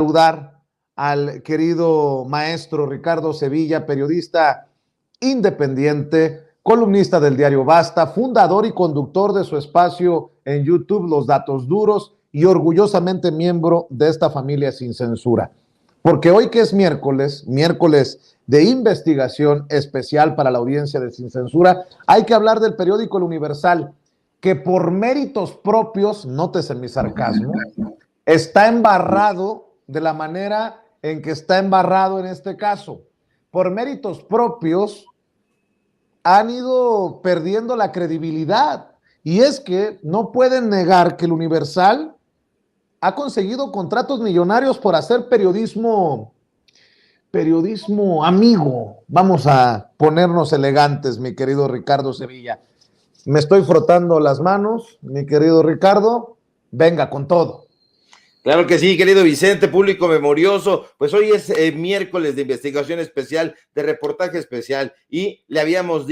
Saludar al querido maestro Ricardo Sevilla, periodista independiente, columnista del diario Basta, fundador y conductor de su espacio en YouTube, Los Datos Duros, y orgullosamente miembro de esta familia sin censura. Porque hoy que es miércoles, miércoles de investigación especial para la audiencia de Sin Censura, hay que hablar del periódico El Universal, que por méritos propios, nótese mi sarcasmo, está embarrado de la manera en que está embarrado en este caso. Por méritos propios han ido perdiendo la credibilidad. Y es que no pueden negar que el Universal ha conseguido contratos millonarios por hacer periodismo amigo. Vamos a ponernos elegantes, mi querido Ricardo Sevilla. Me estoy frotando las manos, mi querido Ricardo. Venga con todo. Claro que sí, querido Vicente, público memorioso. Pues hoy es miércoles de investigación especial, de reportaje especial, y le habíamos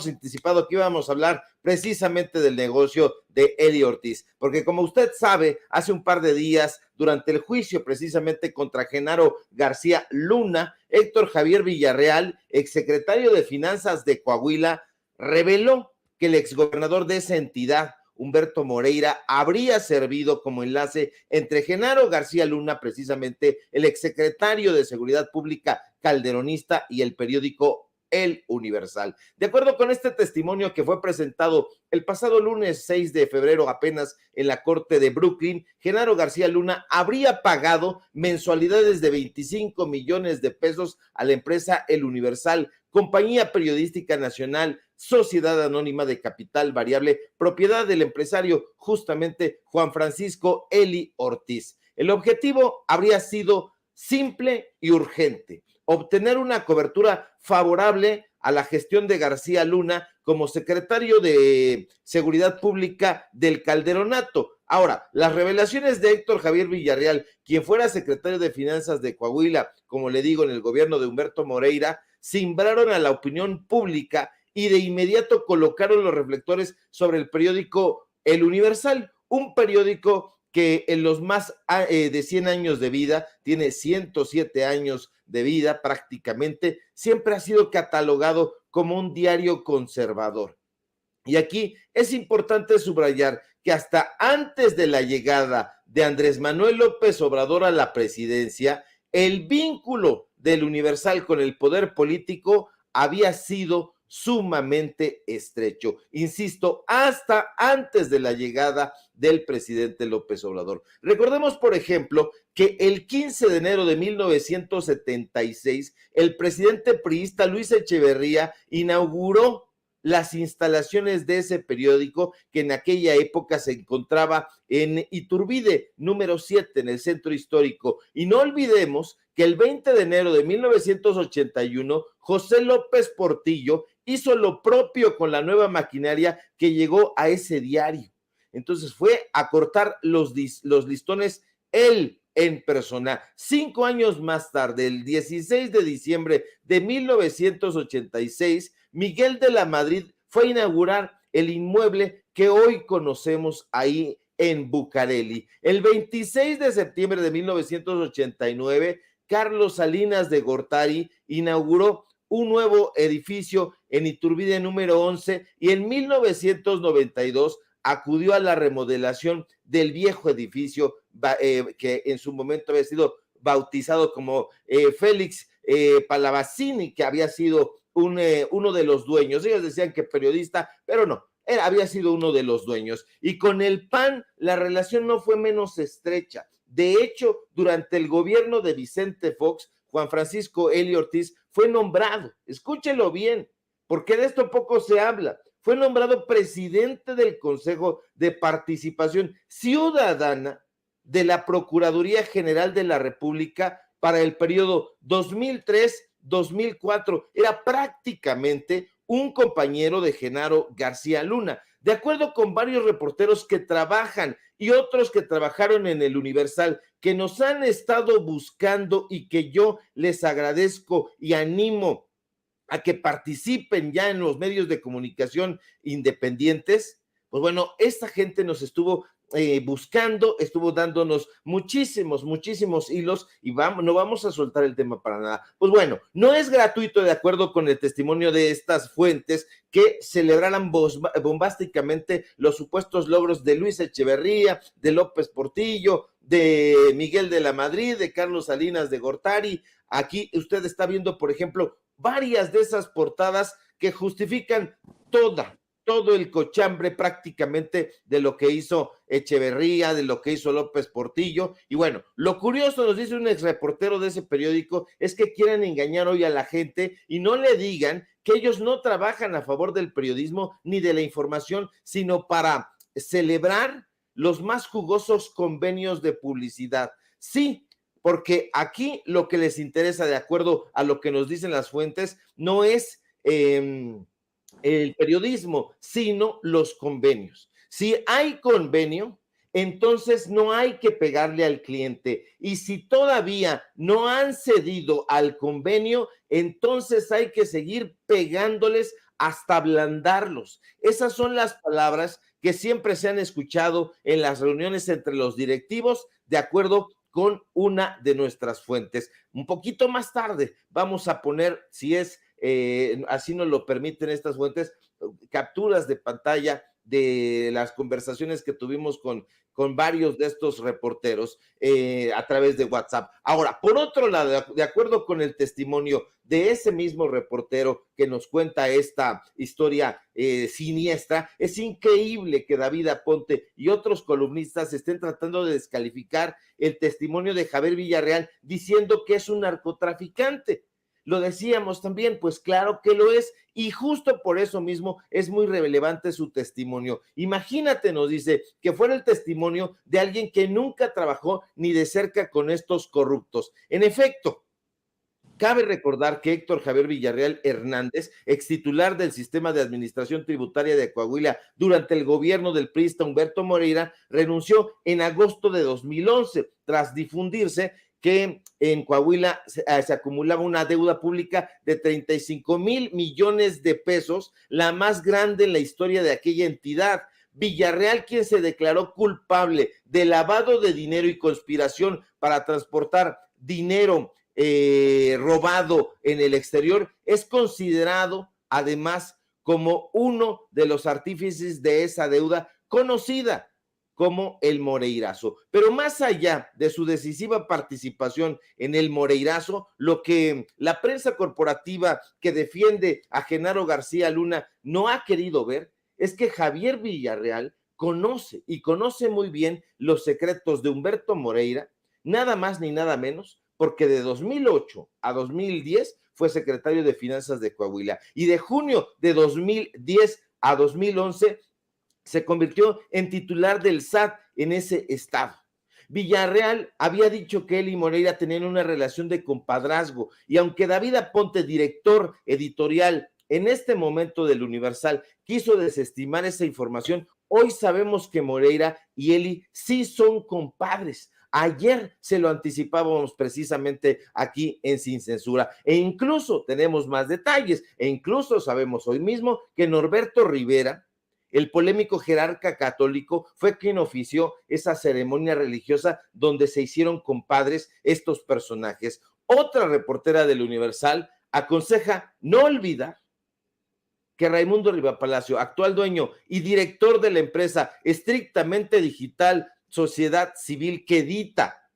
anticipado que íbamos a hablar precisamente del negocio de Eli Ortiz, porque como usted sabe, hace un par de días, durante el juicio precisamente contra Genaro García Luna, Héctor Javier Villarreal, exsecretario de Finanzas de Coahuila, reveló que el exgobernador de esa entidad, Humberto Moreira, habría servido como enlace entre Genaro García Luna, precisamente el exsecretario de Seguridad Pública calderonista, y el periódico El Universal. De acuerdo con este testimonio que fue presentado el pasado lunes 6 de febrero apenas en la corte de Brooklyn, Genaro García Luna habría pagado mensualidades de 25 millones de pesos a la empresa El Universal, compañía periodística nacional, sociedad anónima de capital variable, propiedad del empresario justamente Juan Francisco Eli Ortiz. El objetivo habría sido simple y urgente: obtener una cobertura favorable a la gestión de García Luna como secretario de Seguridad Pública del Calderonato. Ahora, las revelaciones de Héctor Javier Villarreal, quien fuera secretario de Finanzas de Coahuila, como le digo, en el gobierno de Humberto Moreira, simbraron a la opinión pública y de inmediato colocaron los reflectores sobre el periódico El Universal, un periódico que en los más de 100 años de vida, tiene 107 años de vida prácticamente, siempre ha sido catalogado como un diario conservador. Y aquí es importante subrayar que hasta antes de la llegada de Andrés Manuel López Obrador a la presidencia, el vínculo del Universal con el poder político había sido sumamente estrecho. Insisto, hasta antes de la llegada del presidente López Obrador. Recordemos, por ejemplo, que el 15 de enero de 1976, el presidente priista Luis Echeverría inauguró las instalaciones de ese periódico, que en aquella época se encontraba en Iturbide, número 7, en el centro histórico. Y no olvidemos que el 20 de enero de 1981, José López Portillo hizo lo propio con la nueva maquinaria que llegó a ese diario. Entonces fue a cortar los listones él en persona. 5 años más tarde, el 16 de diciembre de 1986, Miguel de la Madrid fue a inaugurar el inmueble que hoy conocemos ahí en Bucareli. El 26 de septiembre de 1989, Carlos Salinas de Gortari inauguró un nuevo edificio en Iturbide número 11, y en 1992 acudió a la remodelación del viejo edificio que en su momento había sido bautizado como Félix Palavacini, que había sido uno de los dueños. Ellos decían que periodista, pero no, había sido uno de los dueños. Y con el PAN la relación no fue menos estrecha. De hecho, durante el gobierno de Vicente Fox, Juan Francisco Eli Ortiz fue nombrado, escúchelo bien, porque de esto poco se habla, fue nombrado presidente del Consejo de Participación Ciudadana de la Procuraduría General de la República para el periodo 2003-2004. Era prácticamente un compañero de Genaro García Luna. De acuerdo con varios reporteros que trabajan y otros que trabajaron en el Universal, que nos han estado buscando y que yo les agradezco y animo a que participen ya en los medios de comunicación independientes, pues bueno, esta gente nos estuvo buscando, estuvo dándonos muchísimos hilos y no vamos a soltar el tema para nada. Pues bueno, no es gratuito, de acuerdo con el testimonio de estas fuentes, que celebraran bombásticamente los supuestos logros de Luis Echeverría, de López Portillo, de Miguel de la Madrid, de Carlos Salinas de Gortari. Aquí usted está viendo, por ejemplo, varias de esas portadas que justifican todo el cochambre prácticamente de lo que hizo Echeverría, de lo que hizo López Portillo. Y bueno, lo curioso, nos dice un exreportero de ese periódico, es que quieren engañar hoy a la gente y no le digan que ellos no trabajan a favor del periodismo ni de la información, sino para celebrar los más jugosos convenios de publicidad. Sí, porque aquí lo que les interesa, de acuerdo a lo que nos dicen las fuentes, no es el periodismo, sino los convenios. Si hay convenio, entonces no hay que pegarle al cliente. Y si todavía no han cedido al convenio, entonces hay que seguir pegándoles hasta ablandarlos. Esas son las palabras que siempre se han escuchado en las reuniones entre los directivos, de acuerdo con una de nuestras fuentes. Un poquito más tarde vamos a poner, si es así nos lo permiten estas fuentes, capturas de pantalla de las conversaciones que tuvimos con varios de estos reporteros a través de WhatsApp. Ahora, por otro lado, de acuerdo con el testimonio de ese mismo reportero que nos cuenta esta historia siniestra, es increíble que David Aponte y otros columnistas estén tratando de descalificar el testimonio de Javier Villarreal diciendo que es un narcotraficante. Lo decíamos también, pues claro que lo es, y justo por eso mismo es muy relevante su testimonio. Imagínate, nos dice, que fuera el testimonio de alguien que nunca trabajó ni de cerca con estos corruptos. En efecto, cabe recordar que Héctor Javier Villarreal Hernández, ex titular del Sistema de Administración Tributaria de Coahuila durante el gobierno del priista Humberto Moreira, renunció en agosto de 2011 tras difundirse que en Coahuila se acumulaba una deuda pública de 35,000 millones de pesos, la más grande en la historia de aquella entidad. Villarreal, quien se declaró culpable de lavado de dinero y conspiración para transportar dinero robado en el exterior, es considerado además como uno de los artífices de esa deuda conocida como el Moreirazo. Pero más allá de su decisiva participación en el Moreirazo, lo que la prensa corporativa que defiende a Genaro García Luna no ha querido ver es que Javier Villarreal conoce muy bien los secretos de Humberto Moreira, nada más ni nada menos, porque de 2008 a 2010 fue secretario de Finanzas de Coahuila y de junio de 2010 a 2011 se convirtió en titular del SAT en ese estado. Villarreal había dicho que él y Moreira tenían una relación de compadrazgo y aunque David Aponte, director editorial en este momento del Universal, quiso desestimar esa información, hoy sabemos que Moreira y Eli sí son compadres. Ayer se lo anticipábamos precisamente aquí en Sin Censura e incluso tenemos más detalles e incluso sabemos hoy mismo que Norberto Rivera, el polémico jerarca católico, fue quien ofició esa ceremonia religiosa donde se hicieron compadres estos personajes. Otra reportera del Universal aconseja no olvidar que Raimundo Rivapalacio, actual dueño y director de la empresa estrictamente digital Sociedad Civil que edita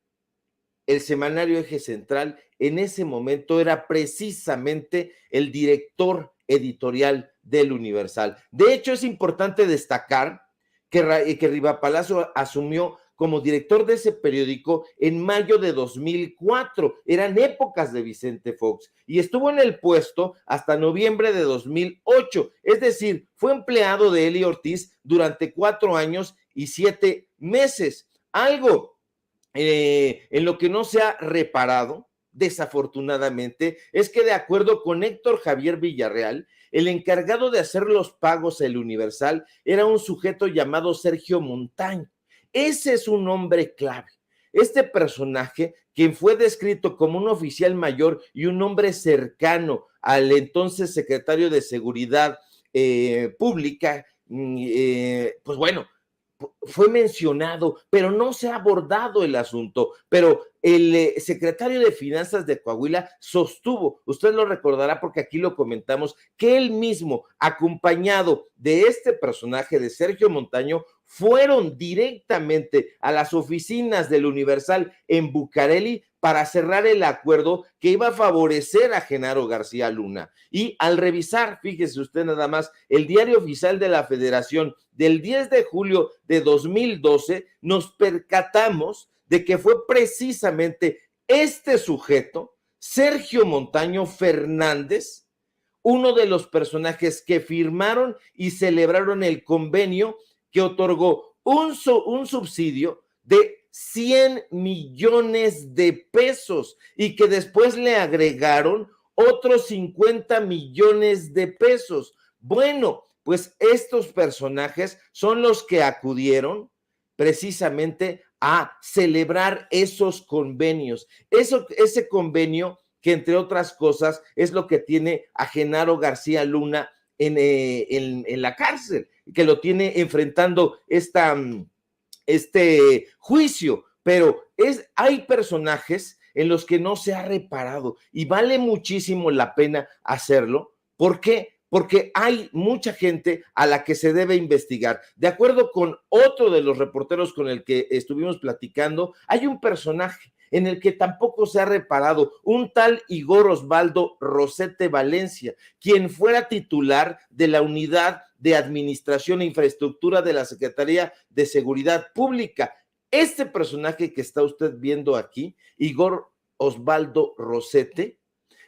el semanario Eje Central, en ese momento era precisamente el director editorial del Universal. De hecho, es importante destacar que Rivapalacio asumió como director de ese periódico en mayo de 2004. Eran épocas de Vicente Fox y estuvo en el puesto hasta noviembre de 2008. Es decir, fue empleado de Eli Ortiz durante 4 años y 7 meses. Algo en lo que no se ha reparado, desafortunadamente, es que de acuerdo con Héctor Javier Villarreal, el encargado de hacer los pagos al Universal era un sujeto llamado Sergio Montañ. Ese es un hombre clave. Este personaje, quien fue descrito como un oficial mayor y un hombre cercano al entonces secretario de Seguridad Pública, pues bueno, fue mencionado, pero no se ha abordado el asunto. Pero el secretario de Finanzas de Coahuila sostuvo, usted lo recordará porque aquí lo comentamos, que él mismo, acompañado de este personaje de Sergio Montaño, fueron directamente a las oficinas del Universal en Bucareli para cerrar el acuerdo que iba a favorecer a Genaro García Luna. Y al revisar, fíjese usted nada más, el Diario Oficial de la Federación del 10 de julio de 2012, nos percatamos de que fue precisamente este sujeto, Sergio Montaño Fernández, uno de los personajes que firmaron y celebraron el convenio que otorgó un subsidio de 100 millones de pesos y que después le agregaron otros 50 millones de pesos. Bueno, pues estos personajes son los que acudieron precisamente a celebrar esos convenios. Ese convenio que, entre otras cosas, es lo que tiene a Genaro García Luna en la cárcel, que lo tiene enfrentando este juicio, pero hay personajes en los que no se ha reparado y vale muchísimo la pena hacerlo. ¿Por qué? Porque hay mucha gente a la que se debe investigar. De acuerdo con otro de los reporteros con el que estuvimos platicando, hay un personaje en el que tampoco se ha reparado, un tal Igor Osvaldo Rosete Valencia, quien fuera titular de la Unidad de Administración e Infraestructura de la Secretaría de Seguridad Pública. Este personaje que está usted viendo aquí, Igor Osvaldo Rosete,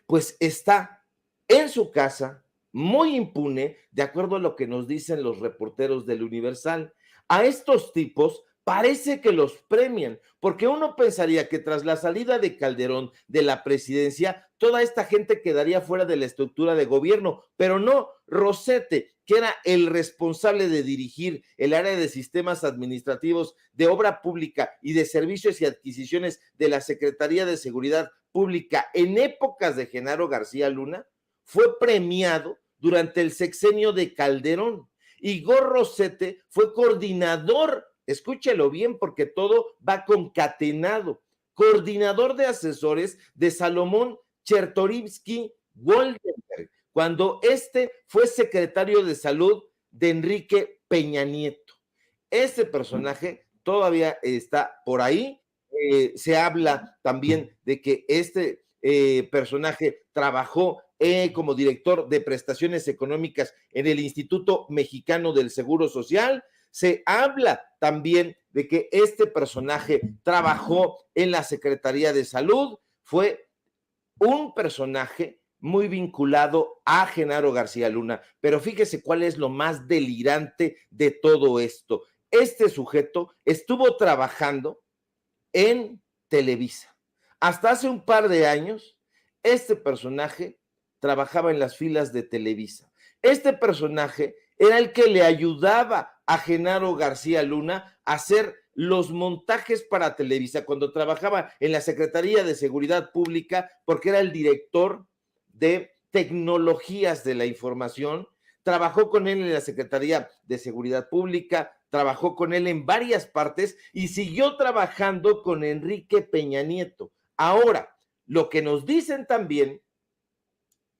pues está en su casa, muy impune, de acuerdo a lo que nos dicen los reporteros del Universal. A estos tipos parece que los premian, porque uno pensaría que tras la salida de Calderón de la presidencia, toda esta gente quedaría fuera de la estructura de gobierno, pero no. Rosete, que era el responsable de dirigir el área de sistemas administrativos de obra pública y de servicios y adquisiciones de la Secretaría de Seguridad Pública en épocas de Genaro García Luna, fue premiado durante el sexenio de Calderón. Igor Rosete fue coordinador, escúchelo bien porque todo va concatenado, coordinador de asesores de Salomón Chertorivsky Goldenberg, cuando fue secretario de salud de Enrique Peña Nieto. Este personaje todavía está por ahí. Se habla también de que este personaje trabajó como director de prestaciones económicas en el Instituto Mexicano del Seguro Social. Se habla también de que este personaje trabajó en la Secretaría de Salud, fue un personaje muy vinculado a Genaro García Luna, pero fíjese cuál es lo más delirante de todo esto. Este sujeto estuvo trabajando en Televisa. Hasta hace un par de años, este personaje trabajaba en las filas de Televisa. Este personaje era el que le ayudaba a Genaro García Luna a hacer los montajes para Televisa cuando trabajaba en la Secretaría de Seguridad Pública, porque era el director de tecnologías de la información. Trabajó con él en la Secretaría de Seguridad Pública, trabajó con él en varias partes y siguió trabajando con Enrique Peña Nieto. Ahora, lo que nos dicen también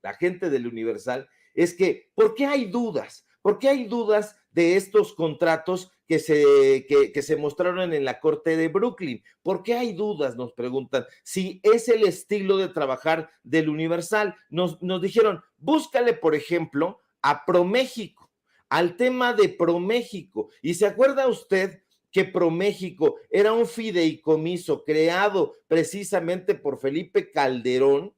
la gente del Universal es que, ¿por qué hay dudas? ¿Por qué hay dudas de estos contratos que se mostraron en la Corte de Brooklyn? ¿Por qué hay dudas? Nos preguntan. Si es el estilo de trabajar del Universal. Nos dijeron, búscale, por ejemplo, a ProMéxico, al tema de ProMéxico. ¿Y se acuerda usted que ProMéxico era un fideicomiso creado precisamente por Felipe Calderón?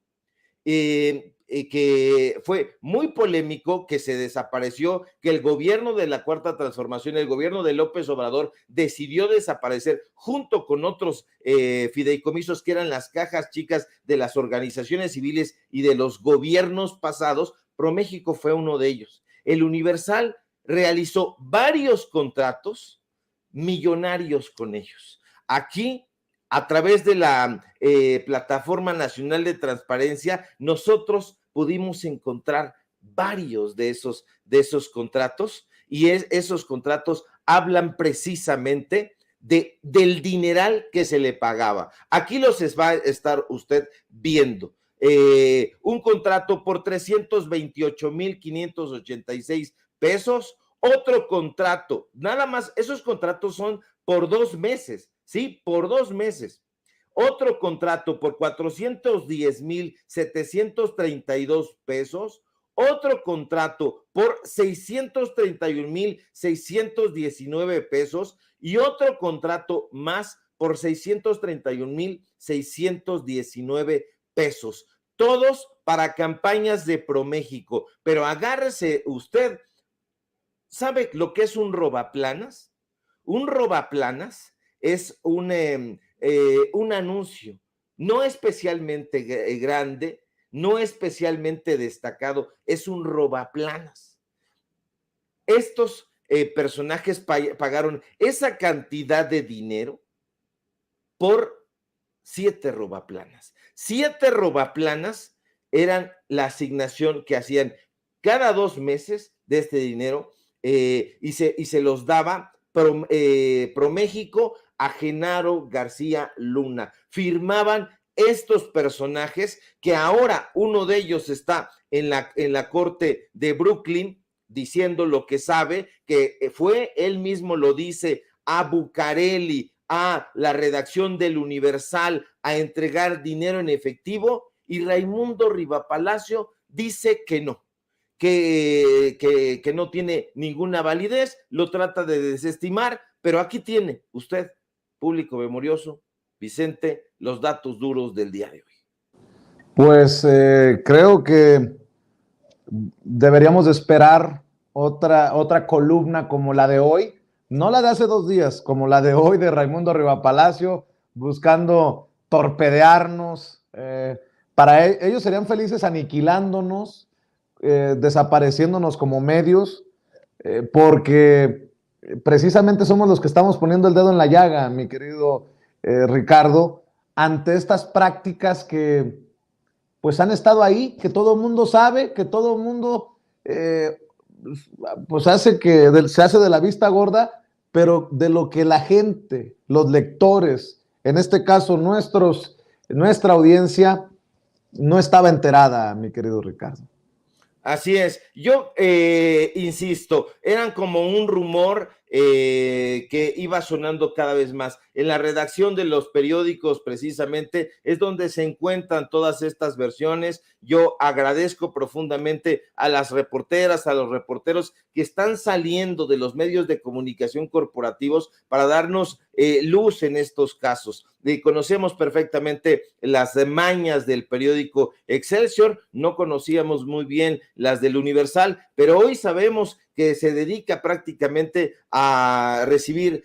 Que fue muy polémico, que se desapareció, que el gobierno de la Cuarta Transformación, el gobierno de López Obrador, decidió desaparecer junto con otros fideicomisos que eran las cajas chicas de las organizaciones civiles y de los gobiernos pasados. ProMéxico fue uno de ellos. El Universal realizó varios contratos millonarios con ellos. Aquí, a través de la Plataforma Nacional de Transparencia, nosotros pudimos encontrar varios de esos contratos, y esos contratos hablan precisamente del dineral que se le pagaba. Aquí los va a estar usted viendo. Un contrato por 328,586 pesos, otro contrato, nada más, esos contratos son por 2 meses, ¿sí? Por 2 meses. Otro contrato por 410,732 pesos, otro contrato por 631,619 pesos y otro contrato más por 631,619 pesos. Todos para campañas de ProMéxico. Pero agárrese usted. ¿Sabe lo que es un robaplanas? Un robaplanas es un anuncio no especialmente grande, no especialmente destacado, es un robaplanas. Estos personajes pagaron esa cantidad de dinero por 7 robaplanas. 7 robaplanas eran la asignación que hacían cada 2 meses de este dinero y se los daba ProMéxico a Genaro García Luna. Firmaban estos personajes que ahora uno de ellos está en la corte de Brooklyn diciendo lo que sabe, que fue, él mismo lo dice, a Bucareli, a la redacción del Universal, a entregar dinero en efectivo, y Raimundo Rivapalacio dice que no, que no tiene ninguna validez, lo trata de desestimar, pero aquí tiene usted, público memorioso, Vicente, los datos duros del día de hoy. Pues creo que deberíamos de esperar otra columna como la de hoy, no la de hace 2 días, como la de hoy de Raimundo Rivapalacio, buscando torpedearnos. Para ellos serían felices aniquilándonos, desapareciéndonos como medios, porque precisamente somos los que estamos poniendo el dedo en la llaga, mi querido Ricardo, ante estas prácticas que pues han estado ahí, que todo el mundo sabe, que todo el mundo pues se hace de la vista gorda, pero de lo que la gente, los lectores, en este caso nuestra audiencia, no estaba enterada, mi querido Ricardo. Así es, yo insisto, eran como un rumor que iba sonando cada vez más. En la redacción de los periódicos precisamente es donde se encuentran todas estas versiones. Yo agradezco profundamente a las reporteras, a los reporteros que están saliendo de los medios de comunicación corporativos para darnos luz en estos casos. Conocemos perfectamente las mañas del periódico Excelsior, no conocíamos muy bien las del Universal, pero hoy sabemos que se dedica prácticamente a recibir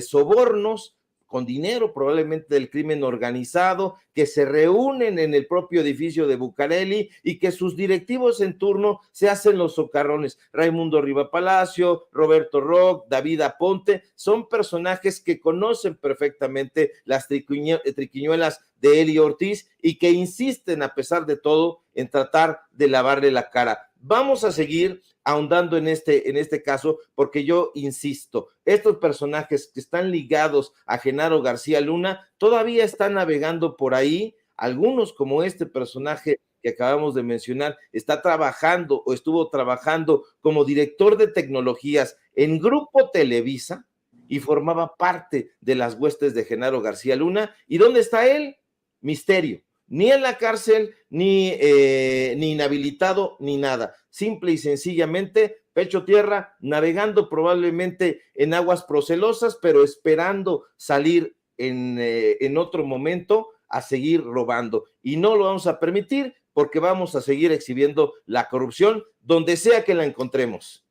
sobornos con dinero, probablemente del crimen organizado, que se reúnen en el propio edificio de Bucareli y que sus directivos en turno se hacen los socarrones. Raimundo Rivapalacio, Roberto Roch, David Aponte, son personajes que conocen perfectamente las triquiñuelas de Eli Ortiz y que insisten, a pesar de todo, en tratar de lavarle la cara. Vamos a seguir ahondando en este caso, porque yo insisto, estos personajes que están ligados a Genaro García Luna todavía están navegando por ahí. Algunos, como este personaje que acabamos de mencionar, está trabajando o estuvo trabajando como director de tecnologías en Grupo Televisa y formaba parte de las huestes de Genaro García Luna. ¿Y dónde está él? Misterio. Ni en la cárcel, ni inhabilitado, ni nada. Simple y sencillamente, pecho tierra, navegando probablemente en aguas procelosas, pero esperando salir en otro momento a seguir robando. Y no lo vamos a permitir porque vamos a seguir exhibiendo la corrupción donde sea que la encontremos.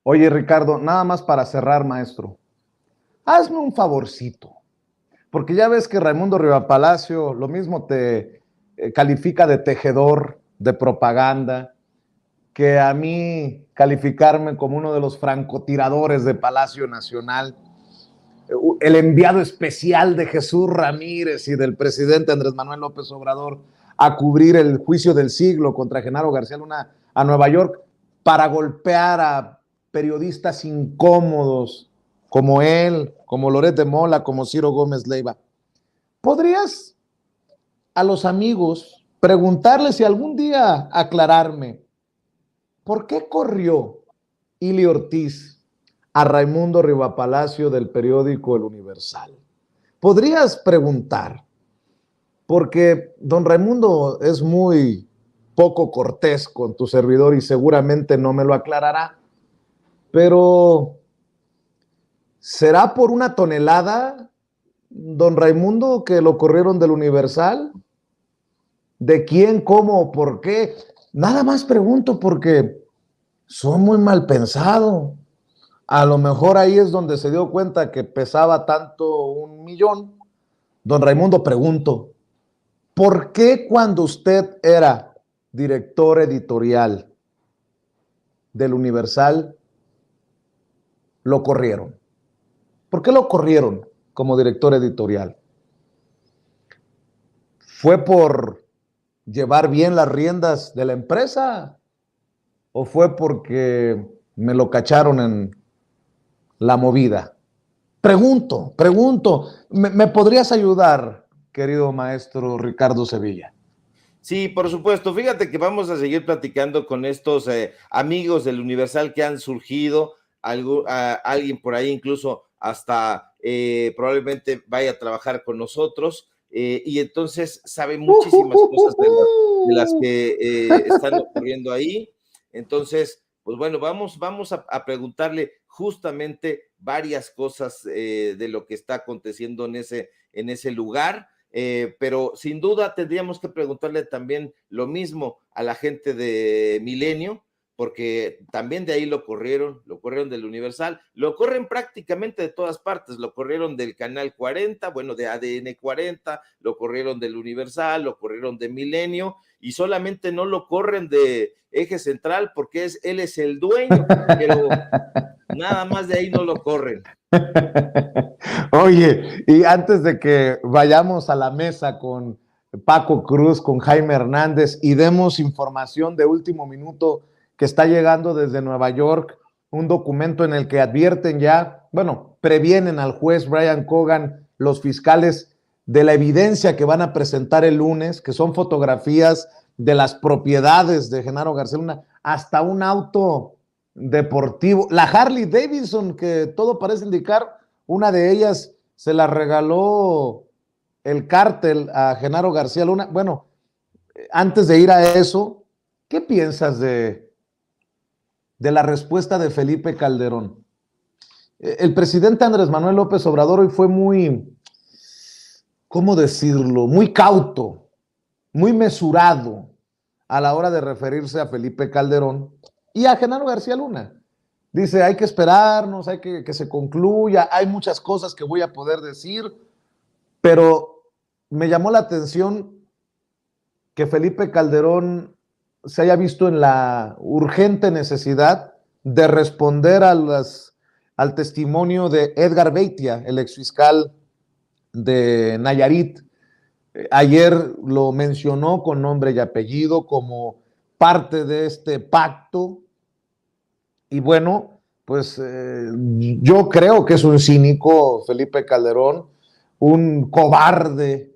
Oye, Ricardo, nada más para cerrar, maestro. Hazme un favorcito. Porque ya ves que Raimundo Rivapalacio lo mismo te califica de tejedor, de propaganda, que a mí calificarme como uno de los francotiradores de Palacio Nacional, el enviado especial de Jesús Ramírez y del presidente Andrés Manuel López Obrador a cubrir el juicio del siglo contra Genaro García Luna a Nueva York para golpear a periodistas incómodos como él, como Loret de Mola, como Ciro Gómez Leiva, ¿podrías a los amigos preguntarles y algún día aclararme por qué corrió Ili Ortiz a Raimundo Rivapalacio del periódico El Universal? ¿Podrías preguntar? Porque don Raimundo es muy poco cortés con tu servidor y seguramente no me lo aclarará, pero ¿será por una tonelada, don Raimundo, que lo corrieron del Universal? ¿De quién, cómo o por qué? Nada más pregunto porque soy muy mal pensado. A lo mejor ahí es donde se dio cuenta que pesaba tanto 1 millón. Don Raimundo, pregunto, ¿por qué cuando usted era director editorial del Universal lo corrieron? ¿Por qué lo corrieron como director editorial? ¿Fue por llevar bien las riendas de la empresa o fue porque me lo cacharon en la movida? Pregunto, ¿me podrías ayudar, querido maestro Ricardo Sevilla? Sí, por supuesto. Fíjate que vamos a seguir platicando con estos amigos del Universal que han surgido. Alguien por ahí incluso hasta probablemente vaya a trabajar con nosotros y entonces sabe muchísimas cosas de las que están ocurriendo ahí. Entonces, pues bueno, vamos a preguntarle justamente varias cosas de lo que está aconteciendo en ese lugar. Pero sin duda tendríamos que preguntarle también lo mismo a la gente de Milenio, porque también de ahí lo corrieron del Universal, lo corren prácticamente de todas partes, lo corrieron del Canal 40, bueno, de ADN 40, lo corrieron del Universal, lo corrieron de Milenio, y solamente no lo corren de Eje Central porque él es el dueño, pero nada más de ahí no lo corren. Oye, y antes de que vayamos a la mesa con Paco Cruz, con Jaime Hernández y demos información de último minuto que está llegando desde Nueva York, un documento en el que advierten ya, bueno, previenen al juez Brian Cogan, los fiscales, de la evidencia que van a presentar el lunes, que son fotografías de las propiedades de Genaro García Luna, hasta un auto deportivo, la Harley Davidson, que todo parece indicar, una de ellas se la regaló el cártel a Genaro García Luna. Bueno, antes de ir a eso, ¿qué piensas de la respuesta de Felipe Calderón? El presidente Andrés Manuel López Obrador hoy fue muy, ¿cómo decirlo? Muy cauto, muy mesurado a la hora de referirse a Felipe Calderón y a Genaro García Luna. Dice, hay que esperarnos, hay que se concluya, hay muchas cosas que voy a poder decir, pero me llamó la atención que Felipe Calderón se haya visto en la urgente necesidad de responder al testimonio de Edgar Beitia, el exfiscal de Nayarit. Ayer lo mencionó con nombre y apellido como parte de este pacto. Y bueno, pues yo creo que es un cínico Felipe Calderón, un cobarde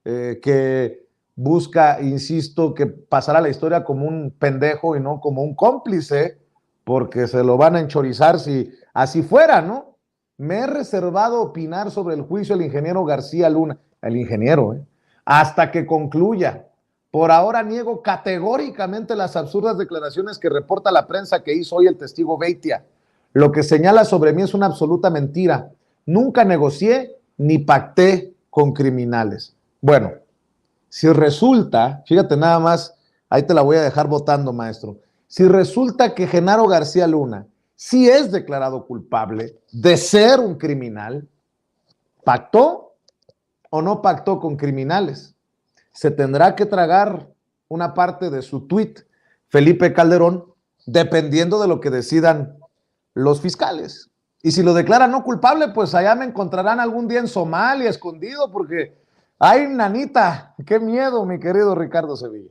que busca, insisto, que pasará la historia como un pendejo y no como un cómplice, porque se lo van a enchorizar si así fuera, ¿no? Me he reservado opinar sobre el juicio del ingeniero García Luna, el ingeniero, hasta que concluya. Por ahora niego categóricamente las absurdas declaraciones que reporta la prensa que hizo hoy el testigo Beitia. Lo que señala sobre mí es una absoluta mentira. Nunca negocié ni pacté con criminales. Bueno, si resulta, fíjate nada más, ahí te la voy a dejar votando, maestro. Si resulta que Genaro García Luna sí es declarado culpable de ser un criminal, ¿pactó o no pactó con criminales? Se tendrá que tragar una parte de su tuit Felipe Calderón, dependiendo de lo que decidan los fiscales. Y si lo declaran no culpable, pues allá me encontrarán algún día en Somalia, escondido, porque ay, nanita, qué miedo, mi querido Ricardo Sevilla.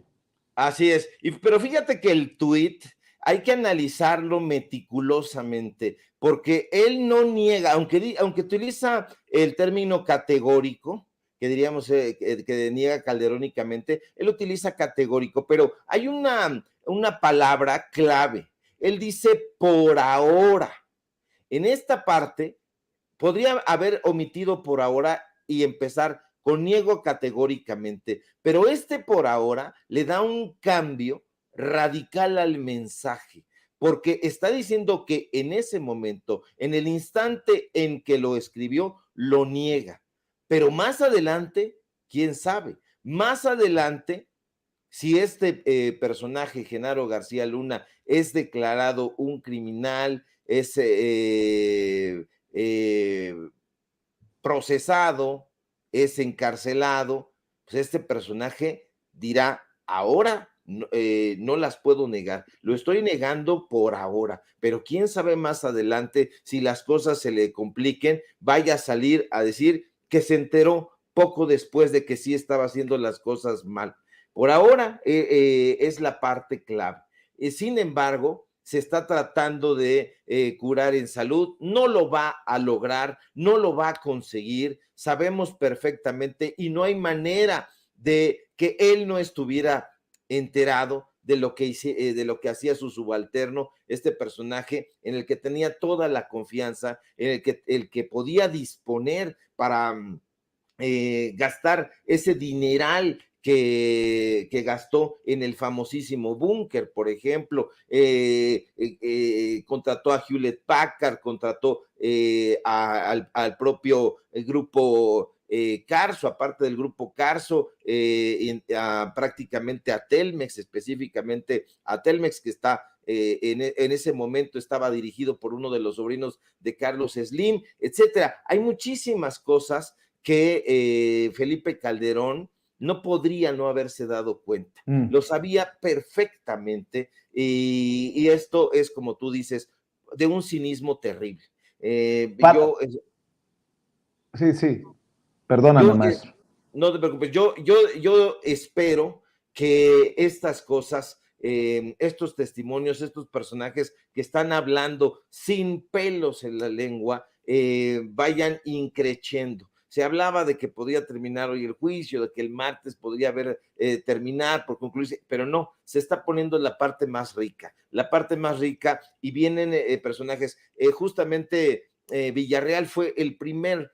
Así es, pero fíjate que el tuit hay que analizarlo meticulosamente, porque él no niega, aunque utiliza el término categórico, que diríamos que niega calderónicamente, él utiliza categórico, pero hay una palabra clave. Él dice por ahora. En esta parte, podría haber omitido por ahora y empezar con niego categóricamente, pero por ahora le da un cambio radical al mensaje, porque está diciendo que en ese momento, en el instante en que lo escribió, lo niega, pero más adelante, quién sabe, más adelante, si personaje, Genaro García Luna, es declarado un criminal, es procesado, es encarcelado, pues este personaje dirá, ahora no las puedo negar, lo estoy negando por ahora, pero quién sabe más adelante si las cosas se le compliquen, vaya a salir a decir que se enteró poco después de que sí estaba haciendo las cosas mal. Por ahora es la parte clave. Sin embargo, se está tratando de curar en salud, no lo va a lograr, no lo va a conseguir, sabemos perfectamente y no hay manera de que él no estuviera enterado de lo que hacía su subalterno, este personaje en el que tenía toda la confianza, en el que podía disponer para gastar ese dineral que gastó en el famosísimo búnker, por ejemplo, contrató a Hewlett Packard, contrató al propio grupo Carso, aparte del grupo Carso, prácticamente a Telmex, específicamente a Telmex, que está en ese momento estaba dirigido por uno de los sobrinos de Carlos Slim, etcétera. Hay muchísimas cosas que Felipe Calderón no podría no haberse dado cuenta. Lo sabía perfectamente y esto es, como tú dices, de un cinismo terrible. Sí. Perdóname, maestro. No te preocupes. Yo espero que estas cosas, estos testimonios, estos personajes que están hablando sin pelos en la lengua, vayan increciendo. Se hablaba de que podía terminar hoy el juicio, de que el martes podría haber terminar por concluirse, pero no, se está poniendo la parte más rica y vienen personajes, justamente Villarreal fue el primer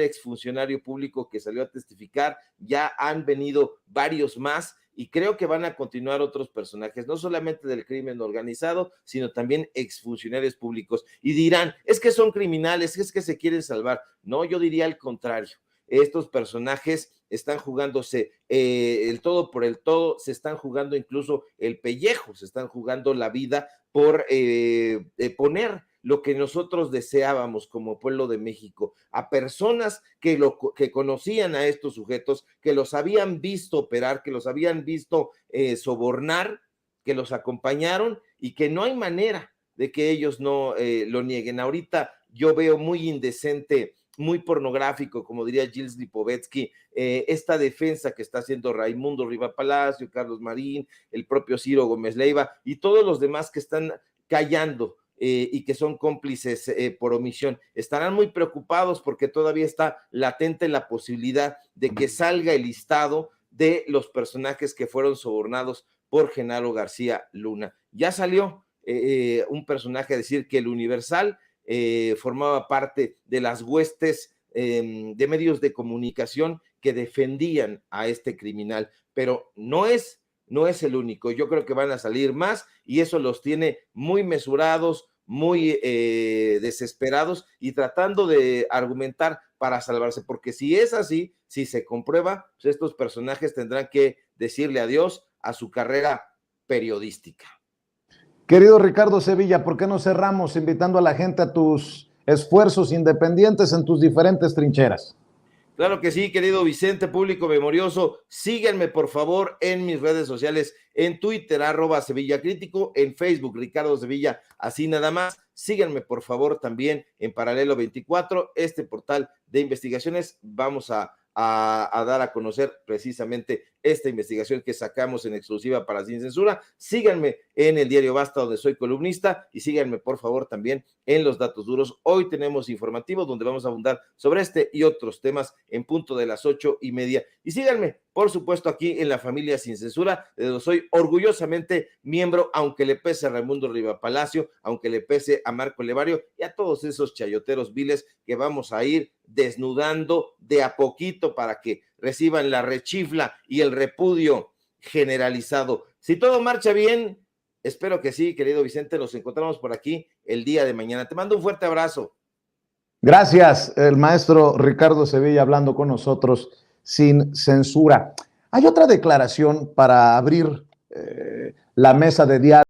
exfuncionario público que salió a testificar, ya han venido varios más y creo que van a continuar otros personajes, no solamente del crimen organizado, sino también exfuncionarios públicos. Y dirán, es que son criminales, es que se quieren salvar. No, yo diría al contrario. Estos personajes están jugándose el todo por el todo, se están jugando incluso el pellejo, se están jugando la vida por poner lo que nosotros deseábamos como pueblo de México, a personas que conocían a estos sujetos, que los habían visto operar, que los habían visto sobornar, que los acompañaron y que no hay manera de que ellos no lo nieguen. Ahorita yo veo muy indecente, muy pornográfico, como diría Gilles Lipovetsky, esta defensa que está haciendo Raimundo Riva Palacio, Carlos Marín, el propio Ciro Gómez Leiva y todos los demás que están callando y que son cómplices por omisión. Estarán muy preocupados porque todavía está latente la posibilidad de que salga el listado de los personajes que fueron sobornados por Genaro García Luna. Ya salió un personaje a decir que el Universal formaba parte de las huestes de medios de comunicación que defendían a este criminal, pero no es el único. Yo creo que van a salir más y eso los tiene muy mesurados, muy desesperados y tratando de argumentar para salvarse, porque si es así, si se comprueba, pues estos personajes tendrán que decirle adiós a su carrera periodística. Querido Ricardo Sevilla, ¿por qué no cerramos invitando a la gente a tus esfuerzos independientes en tus diferentes trincheras? Claro que sí, querido Vicente, público memorioso, síganme por favor en mis redes sociales, en Twitter, @SevillaCrítico, en Facebook, Ricardo Sevilla, así nada más. Síganme por favor también en Paralelo 24, este portal de investigaciones. Vamos a a dar a conocer precisamente esta investigación que sacamos en exclusiva para Sin Censura. Síganme en el diario Basta, donde soy columnista, y síganme por favor también en Los Datos Duros. Hoy tenemos informativo donde vamos a abundar sobre este y otros temas en punto de las 8:30. Y síganme, por supuesto, aquí en la familia Sin Censura, de donde soy orgullosamente miembro, aunque le pese a Raimundo Riva Palacio, aunque le pese a Marco Levario y a todos esos chayoteros viles que vamos a ir desnudando de a poquito para que reciban la rechifla y el repudio generalizado. Si todo marcha bien, espero que sí, querido Vicente, nos encontramos por aquí el día de mañana. Te mando un fuerte abrazo. Gracias, el maestro Ricardo Sevilla hablando con nosotros sin censura. Hay otra declaración para abrir la mesa de diálogo.